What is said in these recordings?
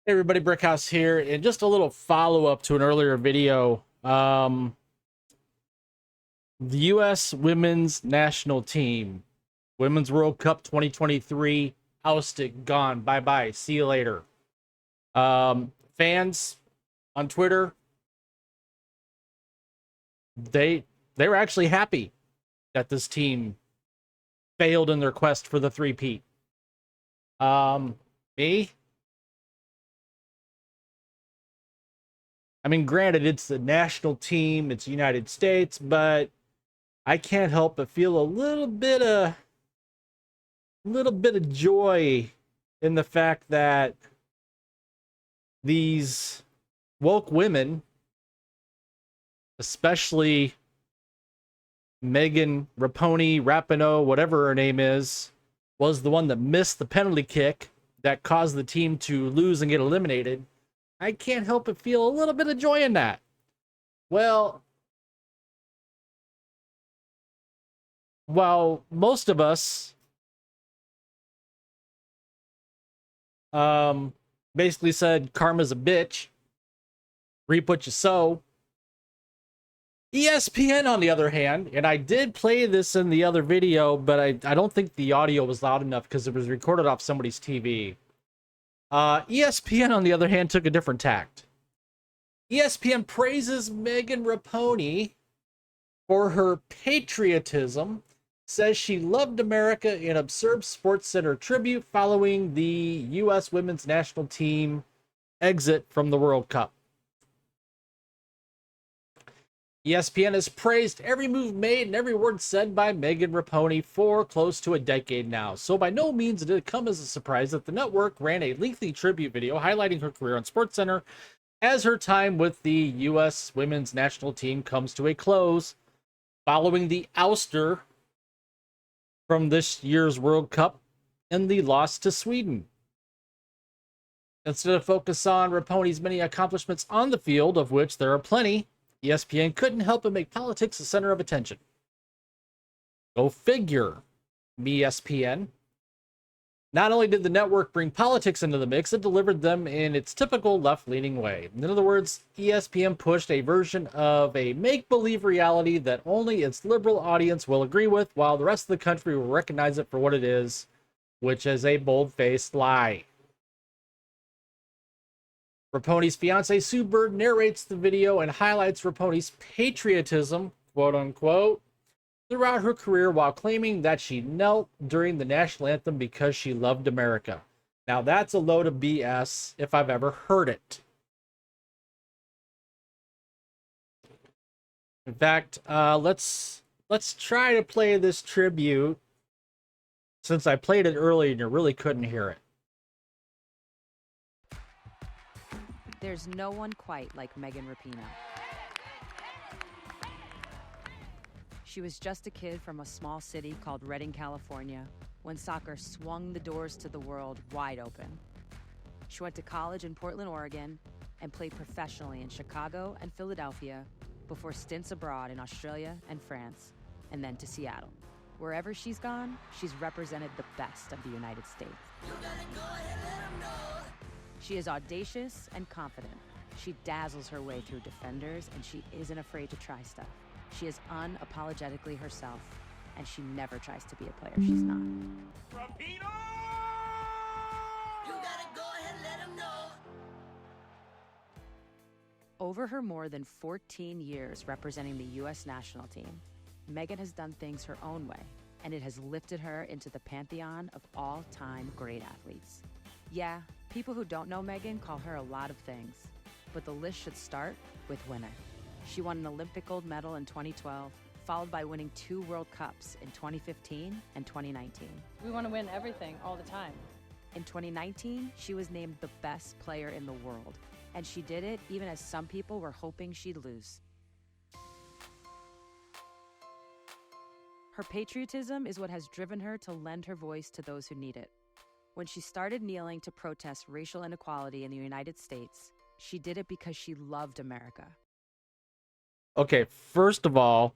Hey everybody, Brickhouse here, and just a little follow-up to an earlier video. The U.S. women's national team, Women's World Cup 2023, ousted, gone, bye-bye, see you later. Fans on Twitter, they were actually happy that this team failed in their quest for the three-peat. Me? I mean, granted, it's the national team, it's the United States, but I can't help but feel a little bit of joy in the fact that these woke women, especially Rapinoe, whatever her name is, was the one that missed the penalty kick that caused the team to lose and get eliminated. I can't help but feel a little bit of joy in that. Well, while most of us basically said karma's a bitch, reap what you sow, ESPN, on the other hand, and I did play this in the other video, but I don't think the audio was loud enough because it was recorded off somebody's TV. ESPN, on the other hand, took a different tact. ESPN praises MeganRapinoe for her patriotism, says she loved America in absurd SportCenter tribute following the U.S. women's national team exit from the World Cup. ESPN has praised every move made and every word said by MeganRapinoe for close to a decade now, so by no means did it come as a surprise that the network ran a lengthy tribute video highlighting her career on SportCenter as her time with the U.S. women's national team comes to a close following the ouster from this year's World Cup and the loss to Sweden. Instead of focus on Rapinoe's many accomplishments on the field, of which there are plenty, ESPN couldn't help but make politics the center of attention. Go figure, ESPN. Not only did the network bring politics into the mix, it delivered them in its typical left-leaning way. In other words, ESPN pushed a version of a make-believe reality that only its liberal audience will agree with, while the rest of the country will recognize it for what it is, which is a bold-faced lie. Rapinoe's fiance Sue Bird narrates the video and highlights Rapinoe's patriotism, quote-unquote, throughout her career while claiming that she knelt during the national anthem because she loved America. Now that's a load of BS if I've ever heard it. In fact, let's try to play this tribute since I played it early and you really couldn't hear it. There's no one quite like MeganRapinoe. She was just a kid from a small city called Redding, California, when soccer swung the doors to the world wide open. She went to college in Portland, Oregon, and played professionally in Chicago and Philadelphia before stints abroad in Australia and France, and then to Seattle. Wherever she's gone, she's represented the best of the United States. She is audacious and confident. She dazzles her way through defenders, and she isn't afraid to try stuff. She is unapologetically herself, and she never tries to be a player she's not. Rapinoe! You gotta go ahead and let him know. Over her more than 14 years representing the U.S. national team, Megan has done things her own way, and it has lifted her into the pantheon of all-time great athletes. Yeah, people who don't know Megan call her a lot of things, but the list should start with winner. She won an Olympic gold medal in 2012, followed by winning 2 World Cups in 2015 and 2019. We want to win everything all the time. In 2019, she was named the best player in the world, and she did it even as some people were hoping she'd lose. Her patriotism is what has driven her to lend her voice to those who need it. When she started kneeling to protest racial inequality in the United States, she did it because she loved America. Okay, first of all,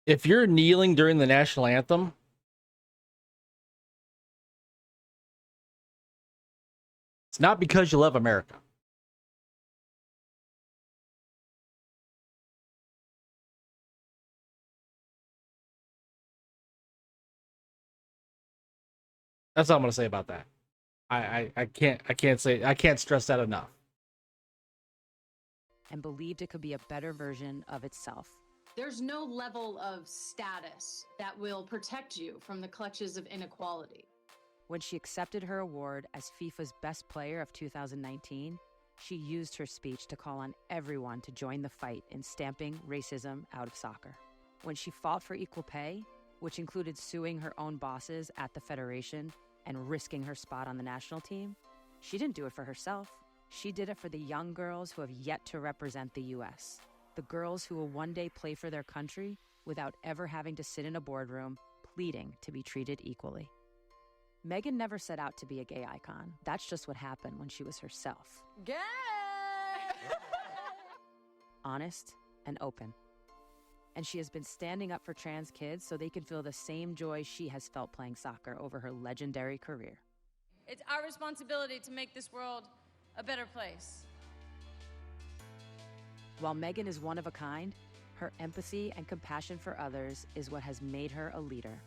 if you're kneeling during the national anthem, It's not because you love America. That's all I'm going to say about that. I can't stress that enough. And believed it could be a better version of itself. There's no level of status that will protect you from the clutches of inequality. When she accepted her award as FIFA's Best Player of 2019, she used her speech to call on everyone to join the fight in stamping racism out of soccer. When she fought for equal pay, which included suing her own bosses at the federation and risking her spot on the national team, she didn't do it for herself. She did it for the young girls who have yet to represent the U.S., the girls who will one day play for their country without ever having to sit in a boardroom pleading to be treated equally. Megan never set out to be a gay icon. That's just what happened when she was herself. Gay! Honest and open. And she has been standing up for trans kids so they can feel the same joy she has felt playing soccer over her legendary career. It's our responsibility to make this world a better place. While Megan is one of a kind, her empathy and compassion for others is what has made her a leader.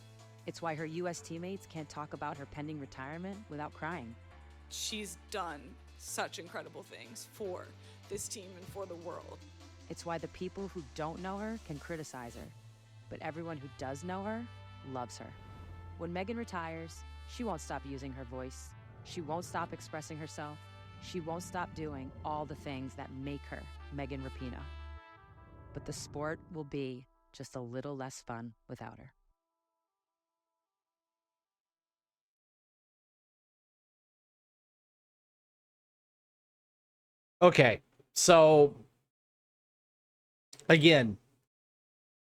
It's why her U.S. teammates can't talk about her pending retirement without crying. She's done such incredible things for this team and for the world. It's why the people who don't know her can criticize her, but everyone who does know her loves her. When Megan retires, she won't stop using her voice. She won't stop expressing herself. She won't stop doing all the things that make her MeganRapinoe. But the sport will be just a little less fun without her. Okay, so again,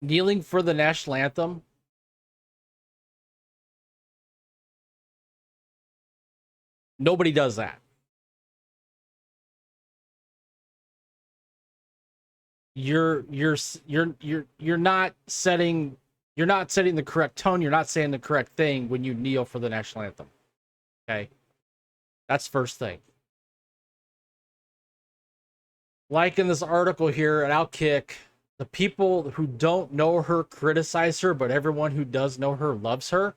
kneeling for the national anthem. Nobody does that. You're not setting the correct tone. You're not saying the correct thing when you kneel for the national anthem. Okay, that's first thing. Like in this article here at Outkick, the people who don't know her criticize her, but everyone who does know her loves her.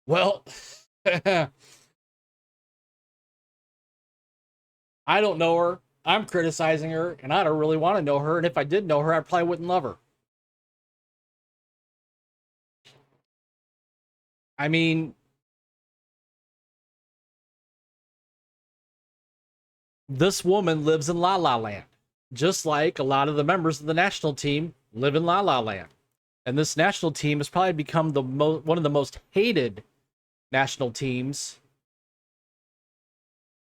Well, I don't know her. I'm criticizing her, and I don't really want to know her. And if I did know her, I probably wouldn't love her. I mean, this woman lives in La La Land, just like a lot of the members of the national team live in La La Land. And this national team has probably become one of the most hated national teams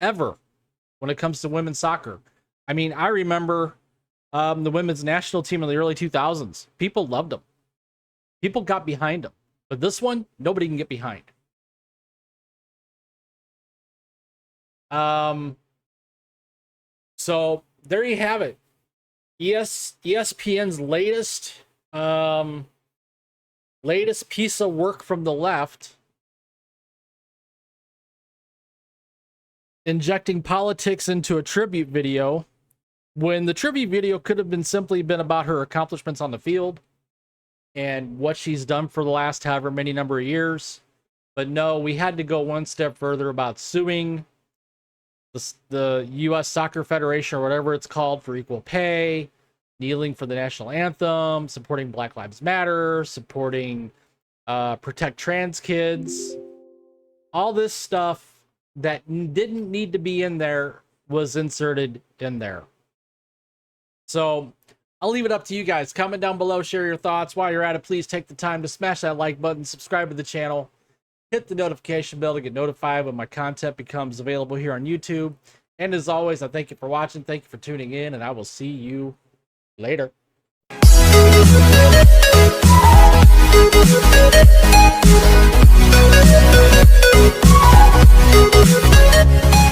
ever when it comes to women's soccer. I mean, I remember the women's national team in the early 2000s. People loved them. People got behind them. But this one, nobody can get behind. So there you have it. ESPN's latest piece of work from the left, injecting politics into a tribute video, when the tribute video could have been simply about her accomplishments on the field and what she's done for the last however many number of years. But no, we had to go one step further about suing the U.S. Soccer Federation or whatever it's called for equal pay, kneeling for the national anthem, supporting Black Lives Matter, supporting protect trans kids. All this stuff that didn't need to be in there was inserted in there. So I'll leave it up to you guys. Comment down below, share your thoughts. While you're at it, please take the time to smash that like button, subscribe to the channel, hit the notification bell to get notified when my content becomes available here on YouTube. And as always, I thank you for watching. Thank you for tuning in, and I will see you later. We'll be right back.